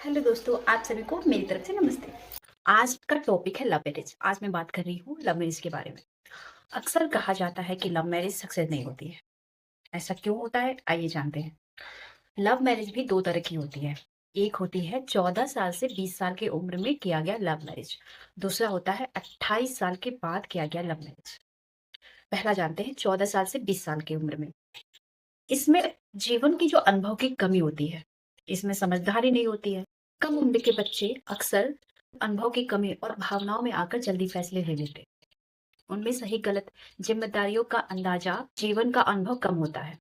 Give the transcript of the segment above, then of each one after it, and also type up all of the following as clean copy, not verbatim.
Hello दोस्तों, आप सभी को मेरी तरफ से नमस्ते। आज का टॉपिक है लव मैरिज। आज मैं बात कर रही हूँ लव मैरिज के बारे में। अक्सर कहा जाता है कि लव मैरिज सक्सेस नहीं होती है। ऐसा क्यों होता है? आइए जानते हैं। लव मैरिज भी 2 तरह की होती है। एक होती है 14 साल से 20 साल की उम्र में किया गया लव मैरिज। दूसरा होता है 28 साल के बाद किया गया लव मैरिज। पहला जानते हैं 14 साल से 20 साल की उम्र में। इसमें जीवन की जो अनुभव की कमी होती है, इसमें समझदारी नहीं होती है। कम उम्र के बच्चे अक्सर अनुभव की कमी और भावनाओं में आकर जल्दी फैसले ले लेते हैं। उनमें सही गलत जिम्मेदारियों का अंदाजा, जीवन का अनुभव कम होता है।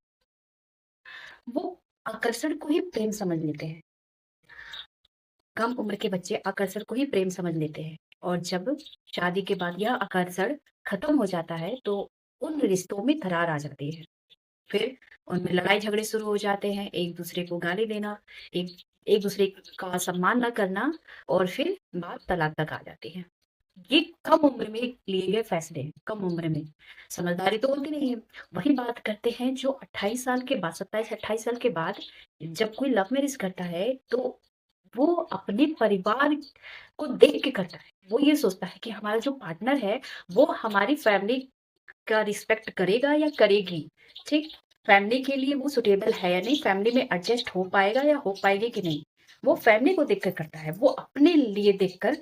वो आकर्षण को ही प्रेम समझ लेते हैं। कम उम्र के बच्चे आकर्षण को ही प्रेम समझ लेते हैं और जब शादी के बाद यह आकर्षण खत्म हो जाता है तो उन रिश्तों में दरार आ जाती है। फिर उनमें लड़ाई झगड़े शुरू हो जाते हैं, एक-दूसरे को गाली देना, एक एक-दूसरे का सम्मान ना करना और फिर बात तलाक तक आ जाती है। ये कम उम्र में लिए गए फैसले हैं, कम उम्र में। समझदारी तो होती नहीं है। वही बात करते हैं जो 28 साल के बाद 27-28 साल के बाद जब कोई लव मैरिज करता है, तो वो अपने परिवार को देख के करता है। वो ये सोचता है कि हमारा जो पार्टनर है, वो हमारी फैमिली का रिस्पेक्ट करेगा या करेगी, ठीक? फैमिली के लिए वो सूटेबल है या नहीं, फैमिली में एडजस्ट हो पाएगा या हो पाएगी कि नहीं, वो फैमिली को देखकर करता है। वो अपने लिए देखकर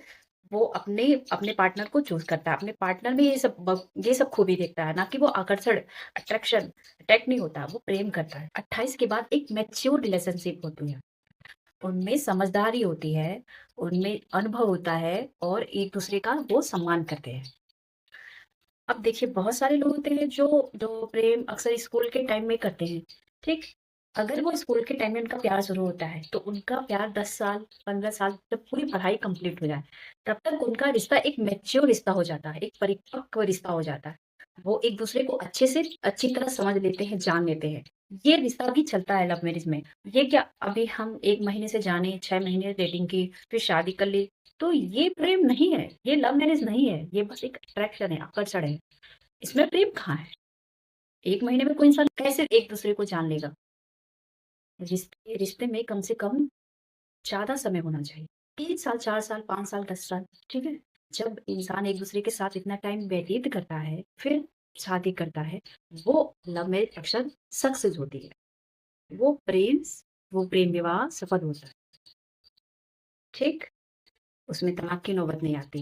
वो अपने अपने पार्टनर को चूज़ करता है। अपने पार्टनर में ये सब खूबी देखता है, ना कि वो आकर्षण, अट्रैक्शन, अटैक नहीं होता, वो प्रेम करता है। 28 के बाद एक मैच्योर रिलेशनशिप होती है। उनमें समझदारी होती है, उनमें अनुभव होता है और एक-दूसरे का वो सम्मान करते हैं। अब देखिए बहुत सारे लोग होते हैं जो प्रेम अक्सर स्कूल के टाइम में करते हैं, ठीक? अगर वो स्कूल के टाइम में उनका प्यार शुरू होता है, तो उनका प्यार 10 साल, 15 साल जब पूरी पढ़ाई कंप्लीट हो जाए, तब तक उनका रिश्ता एक मैच्योर रिश्ता हो जाता है, एक परिपक्व रिश्ता हो जाता है। वो एक-दूसरे को अच्छे से अच्छी तरह समझ लेते हैं, जान लेते हैं। ये रिश्ता भी चलता है लव मैरिज में। ये क्या अभी हम 1 महीने से जाने, 6 महीने डेटिंग की, फिर शादी कर ली, तो ये प्रेम नहीं है, ये लव मैरिज नहीं है, ये बस एक अट्रैक्शन है, आकर्षण है। इसमें प्रेम कहाँ है? 1 महीने में कोई इंसान कैसे एक-दूसरे को जान लेगा? रिश्ते रिश्ते में कम से कम ज़्यादा समय होना चाहिए। 3 साल, 4 साल, 5 साल, 10 साल, ठीक है? जब इंसान एक-दूसरे के साथ इतना टाइम व्यतीत करता है, फिर शादी करता है, वो लव मैरिज अक्सर सक्सेस होती है। वो प्रेम वो प्रेम विवाह सफल होता है, ठीक? उसमें तलाक की नौबत नहीं आती।